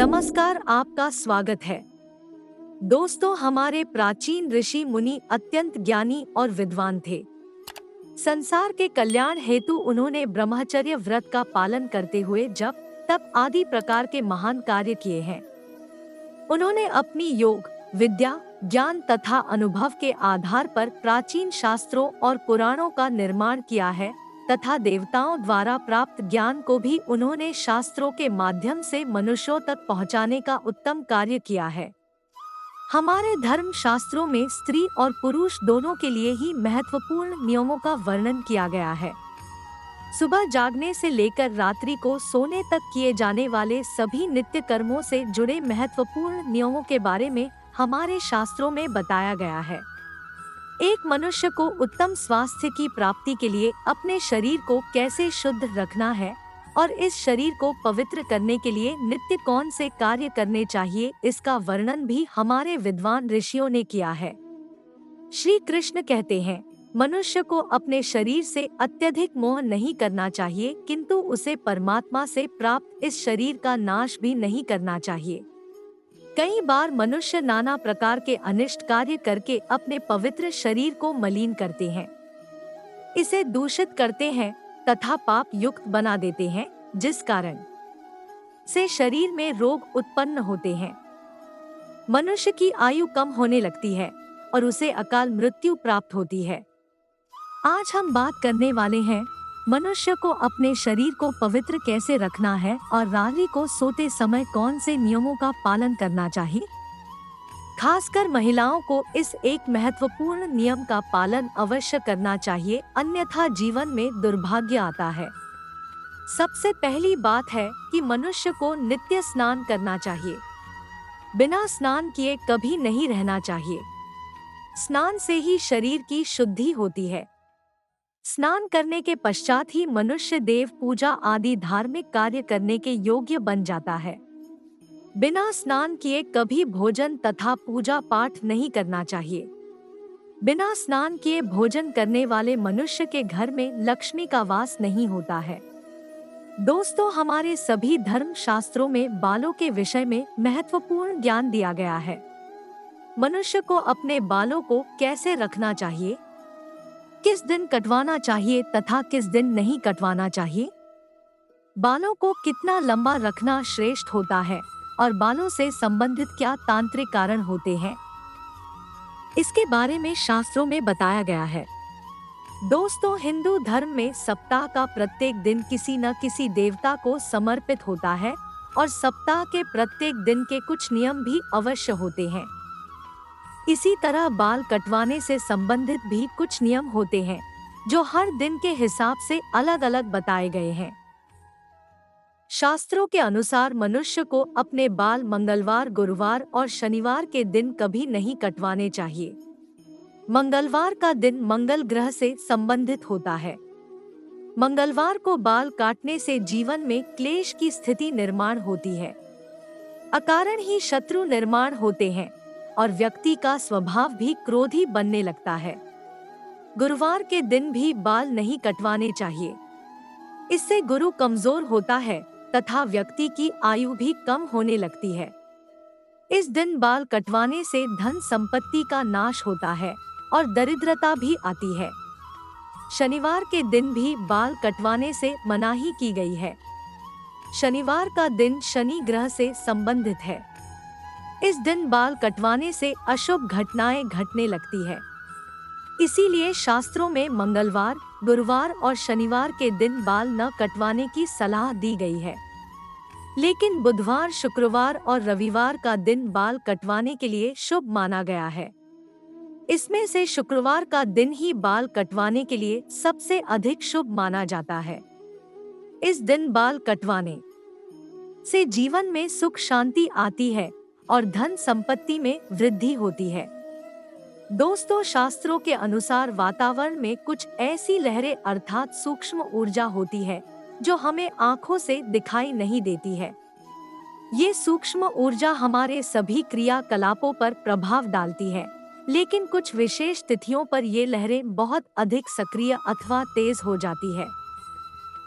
नमस्कार, आपका स्वागत है। दोस्तों, हमारे प्राचीन ऋषि मुनि अत्यंत ज्ञानी और विद्वान थे। संसार के कल्याण हेतु उन्होंने ब्रह्मचर्य व्रत का पालन करते हुए जप तप आदि प्रकार के महान कार्य किए हैं। उन्होंने अपनी योग विद्या ज्ञान तथा अनुभव के आधार पर प्राचीन शास्त्रों और पुराणों का निर्माण किया है तथा देवताओं द्वारा प्राप्त ज्ञान को भी उन्होंने शास्त्रों के माध्यम से मनुष्यों तक पहुंचाने का उत्तम कार्य किया है। हमारे धर्म शास्त्रों में स्त्री और पुरुष दोनों के लिए ही महत्वपूर्ण नियमों का वर्णन किया गया है। सुबह जागने से लेकर रात्रि को सोने तक किए जाने वाले सभी नित्य कर्मों से जुड़े महत्वपूर्ण नियमों के बारे में हमारे शास्त्रों में बताया गया है। एक मनुष्य को उत्तम स्वास्थ्य की प्राप्ति के लिए अपने शरीर को कैसे शुद्ध रखना है और इस शरीर को पवित्र करने के लिए नित्य कौन से कार्य करने चाहिए, इसका वर्णन भी हमारे विद्वान ऋषियों ने किया है। श्री कृष्ण कहते हैं, मनुष्य को अपने शरीर से अत्यधिक मोह नहीं करना चाहिए, किंतु उसे परमात्मा से प्राप्त इस शरीर का नाश भी नहीं करना चाहिए। कई बार मनुष्य नाना प्रकार के अनिष्ट कार्य करके अपने पवित्र शरीर को मलिन करते हैं, इसे दूषित करते हैं तथा पाप युक्त बना देते हैं, जिस कारण से शरीर में रोग उत्पन्न होते हैं। मनुष्य की आयु कम होने लगती है और उसे अकाल मृत्यु प्राप्त होती है। आज हम बात करने वाले हैं मनुष्य को अपने शरीर को पवित्र कैसे रखना है और रात्रि को सोते समय कौन से नियमों का पालन करना चाहिए। खासकर महिलाओं को इस एक महत्वपूर्ण नियम का पालन अवश्य करना चाहिए, अन्यथा जीवन में दुर्भाग्य आता है। सबसे पहली बात है कि मनुष्य को नित्य स्नान करना चाहिए। बिना स्नान किए कभी नहीं रहना चाहिए। स्नान से ही शरीर की शुद्धि होती है। स्नान करने के पश्चात ही मनुष्य देव पूजा आदि धार्मिक कार्य करने के योग्य बन जाता है। बिना स्नान किए कभी भोजन तथा पूजा पाठ नहीं करना चाहिए। बिना स्नान किए भोजन करने वाले मनुष्य के घर में लक्ष्मी का वास नहीं होता है। दोस्तों, हमारे सभी धर्म शास्त्रों में बालों के विषय में महत्वपूर्ण ज्ञान दिया गया है। मनुष्य को अपने बालों को कैसे रखना चाहिए, किस दिन कटवाना चाहिए तथा किस दिन नहीं कटवाना चाहिए, बालों को कितना लंबा रखना श्रेष्ठ होता है और बालों से संबंधित क्या तांत्रिक कारण होते हैं, इसके बारे में शास्त्रों में बताया गया है। दोस्तों, हिंदू धर्म में सप्ताह का प्रत्येक दिन किसी न किसी देवता को समर्पित होता है और सप्ताह के प्रत्येक दिन के कुछ नियम भी अवश्य होते हैं। इसी तरह बाल कटवाने से संबंधित भी कुछ नियम होते हैं जो हर दिन के हिसाब से अलग अलग बताए गए हैं। शास्त्रों के अनुसार मनुष्य को अपने बाल मंगलवार, गुरुवार और शनिवार के दिन कभी नहीं कटवाने चाहिए। मंगलवार का दिन मंगल ग्रह से संबंधित होता है। मंगलवार को बाल काटने से जीवन में क्लेश की स्थिति निर्माण होती है, अकारण ही शत्रु निर्माण होते हैं और व्यक्ति का स्वभाव भी क्रोधी बनने लगता है। गुरुवार के दिन भी बाल नहीं कटवाने चाहिए। इससे गुरु कमजोर होता है तथा व्यक्ति की आयु भी कम होने लगती है। इस दिन बाल कटवाने से धन संपत्ति का नाश होता है और दरिद्रता भी आती है। शनिवार के दिन भी बाल कटवाने से मनाही की गई है। शनिवार का दिन शनि ग्रह से संबंधित है। इस दिन बाल कटवाने से अशुभ घटनाएं घटने लगती है। इसीलिए शास्त्रों में मंगलवार, गुरुवार और शनिवार के दिन बाल न कटवाने की सलाह दी गई है, लेकिन बुधवार, शुक्रवार और रविवार का दिन बाल कटवाने के लिए शुभ माना गया है। इसमें से शुक्रवार का दिन ही बाल कटवाने के लिए सबसे अधिक शुभ माना जाता है। इस दिन बाल कटवाने से जीवन में सुख शांति आती है और धन संपत्ति में वृद्धि होती है। दोस्तों, शास्त्रों के अनुसार वातावरण में कुछ ऐसी लहरें अर्थात सूक्ष्म ऊर्जा होती है जो हमें आंखों से दिखाई नहीं देती है। ये सूक्ष्म ऊर्जा हमारे सभी क्रियाकलापों पर प्रभाव डालती है, लेकिन कुछ विशेष तिथियों पर ये लहरें बहुत अधिक सक्रिय अथवा तेज हो जाती है।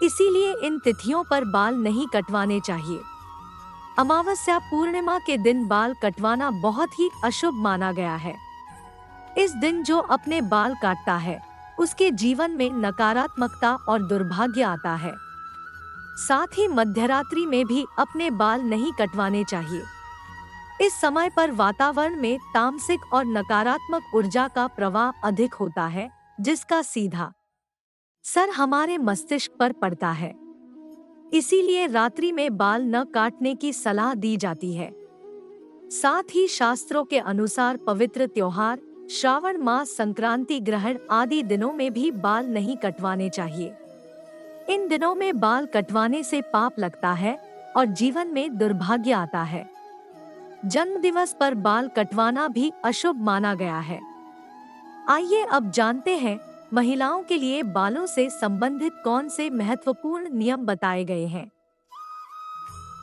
इसीलिए इन तिथियों पर बाल नहीं कटवाने चाहिए। अमावस्या पूर्णिमा के दिन बाल कटवाना बहुत ही अशुभ माना गया है। इस दिन जो अपने बाल काटता है उसके जीवन में नकारात्मकता और दुर्भाग्य आता है। साथ ही मध्यरात्रि में भी अपने बाल नहीं कटवाने चाहिए। इस समय पर वातावरण में तामसिक और नकारात्मक ऊर्जा का प्रवाह अधिक होता है, जिसका सीधा असर हमारे मस्तिष्क पर पड़ता है। इसीलिए रात्रि में बाल न काटने की सलाह दी जाती है। साथ ही शास्त्रों के अनुसार पवित्र त्योहार, श्रावण मास, संक्रांति, ग्रहण आदि दिनों में भी बाल नहीं कटवाने चाहिए। इन दिनों में बाल कटवाने से पाप लगता है और जीवन में दुर्भाग्य आता है। जन्मदिवस पर बाल कटवाना भी अशुभ माना गया है। आइए अब जानते हैं महिलाओं के लिए बालों से संबंधित कौन से महत्वपूर्ण नियम बताए गए हैं।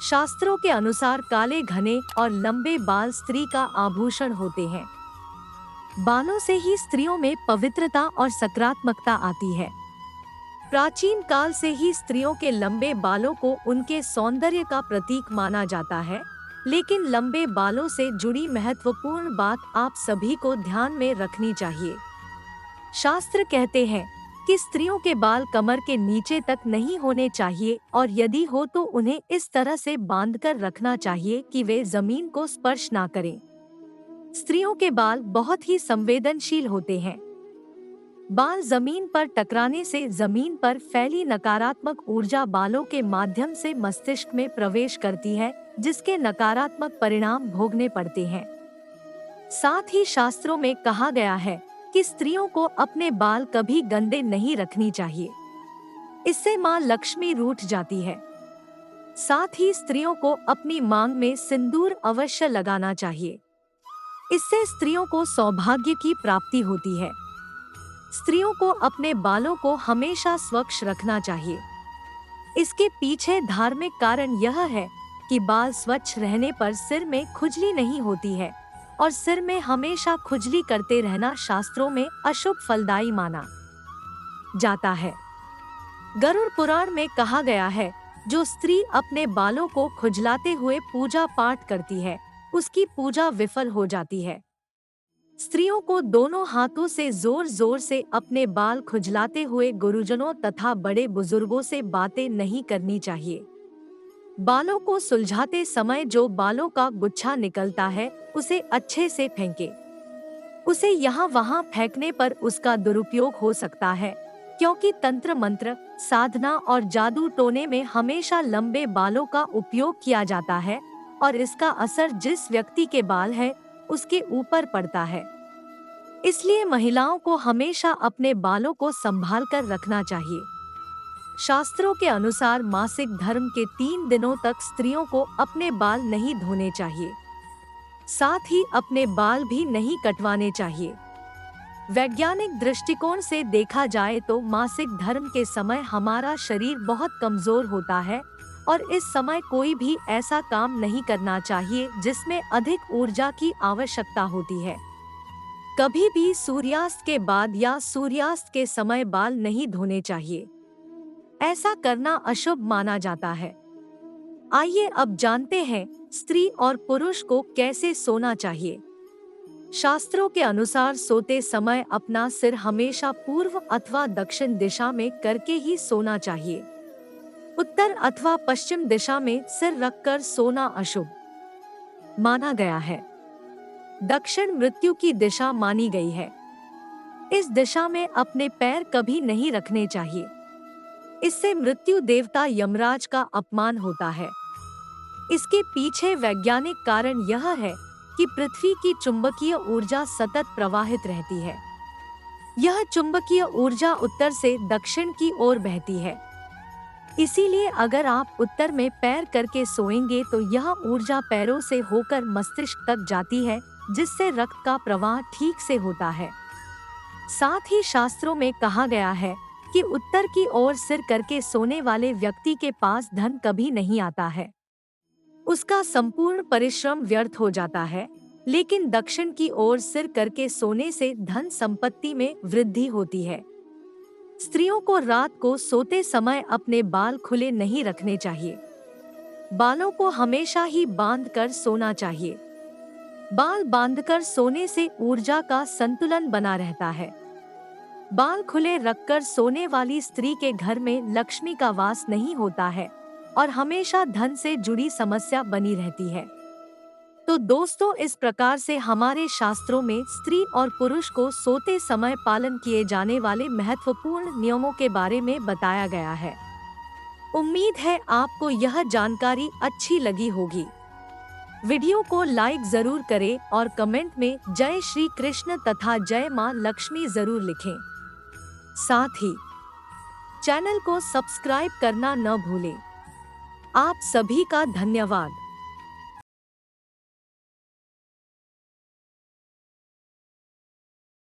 शास्त्रों के अनुसार काले, घने और लंबे बाल स्त्री का आभूषण होते हैं। बालों से ही स्त्रियों में पवित्रता और सकारात्मकता आती है। प्राचीन काल से ही स्त्रियों के लंबे बालों को उनके सौंदर्य का प्रतीक माना जाता है, लेकिन लंबे बालों से जुड़ी महत्वपूर्ण बात आप सभी को ध्यान में रखनी चाहिए। शास्त्र कहते हैं कि स्त्रियों के बाल कमर के नीचे तक नहीं होने चाहिए और यदि हो तो उन्हें इस तरह से बांधकर रखना चाहिए कि वे जमीन को स्पर्श ना करें। स्त्रियों के बाल बहुत ही संवेदनशील होते हैं। बाल जमीन पर टकराने से जमीन पर फैली नकारात्मक ऊर्जा बालों के माध्यम से मस्तिष्क में प्रवेश करती है, जिसके नकारात्मक परिणाम भोगने पड़ते हैं। साथ ही शास्त्रों में कहा गया है कि स्त्रियों को अपने बाल कभी गंदे नहीं रखनी चाहिए। इससे मां लक्ष्मी रूठ जाती है। साथ ही स्त्रियों को अपनी मांग में सिंदूर अवश्य लगाना चाहिए। इससे स्त्रियों को सौभाग्य की प्राप्ति होती है। स्त्रियों को अपने बालों को हमेशा स्वच्छ रखना चाहिए। इसके पीछे धार्मिक कारण यह है कि बाल स्वच्छ रहने पर सिर में खुजली नहीं होती है और सिर में हमेशा खुजली करते रहना शास्त्रों में अशुभ फलदायी माना जाता है। गरुड़ पुराण में कहा गया है, जो स्त्री अपने बालों को खुजलाते हुए पूजा पाठ करती है उसकी पूजा विफल हो जाती है। स्त्रियों को दोनों हाथों से जोर जोर से अपने बाल खुजलाते हुए गुरुजनों तथा बड़े बुजुर्गों से बातें नहीं करनी चाहिए। बालों को सुलझाते समय जो बालों का गुच्छा निकलता है उसे अच्छे से फेंके। उसे यहाँ वहाँ फेंकने पर उसका दुरुपयोग हो सकता है, क्योंकि तंत्र मंत्र, साधना और जादू टोने में हमेशा लंबे बालों का उपयोग किया जाता है और इसका असर जिस व्यक्ति के बाल है उसके ऊपर पड़ता है। इसलिए महिलाओं को हमेशा अपने बालों को संभाल कर रखना चाहिए। शास्त्रों के अनुसार मासिक धर्म के 3 दिनों तक स्त्रियों को अपने बाल नहीं धोने चाहिए। साथ ही अपने बाल भी नहीं कटवाने चाहिए। वैज्ञानिक दृष्टिकोण से देखा जाए तो मासिक धर्म के समय हमारा शरीर बहुत कमजोर होता है और इस समय कोई भी ऐसा काम नहीं करना चाहिए जिसमें अधिक ऊर्जा की आवश्यकता होती है। कभी भी सूर्यास्त के बाद या सूर्यास्त के समय बाल नहीं धोने चाहिए। ऐसा करना अशुभ माना जाता है। आइए अब जानते हैं स्त्री और पुरुष को कैसे सोना चाहिए। शास्त्रों के अनुसार सोते समय अपना सिर हमेशा पूर्व अथवा दक्षिण दिशा में करके ही सोना चाहिए। उत्तर अथवा पश्चिम दिशा में सिर रखकर सोना अशुभ माना गया है। दक्षिण मृत्यु की दिशा मानी गई है। इस दिशा में अपने पैर कभी नहीं रखने चाहिए। इससे मृत्यु देवता यमराज का अपमान होता है। इसके पीछे वैज्ञानिक कारण यह है कि पृथ्वी की चुंबकीय ऊर्जा सतत प्रवाहित रहती है। यह चुंबकीय ऊर्जा उत्तर से दक्षिण की ओर बहती है। इसीलिए अगर आप उत्तर में पैर करके सोएंगे तो यह ऊर्जा पैरों से होकर मस्तिष्क तक जाती है, जिससे रक्त का प्रवाह ठीक से होता है। साथ ही शास्त्रों में कहा गया है कि उत्तर की ओर सिर करके सोने वाले व्यक्ति के पास धन कभी नहीं आता है। उसका संपूर्ण परिश्रम व्यर्थ हो जाता है, लेकिन दक्षिण की ओर सिर करके सोने से धन संपत्ति में वृद्धि होती है। स्त्रियों को रात को सोते समय अपने बाल खुले नहीं रखने चाहिए। बालों को हमेशा ही बांधकर सोना चाहिए। बाल बांधकर सोने से ऊर्जा का संतुलन बना रहता है। बाल खुले रखकर सोने वाली स्त्री के घर में लक्ष्मी का वास नहीं होता है और हमेशा धन से जुड़ी समस्या बनी रहती है। तो दोस्तों, इस प्रकार से हमारे शास्त्रों में स्त्री और पुरुष को सोते समय पालन किए जाने वाले महत्वपूर्ण नियमों के बारे में बताया गया है। उम्मीद है आपको यह जानकारी अच्छी लगी होगी। वीडियो को लाइक जरूर करें और कमेंट में जय श्री कृष्ण तथा जय मां लक्ष्मी जरूर लिखें। साथ ही चैनल को सब्सक्राइब करना न भूलें। आप सभी का धन्यवाद।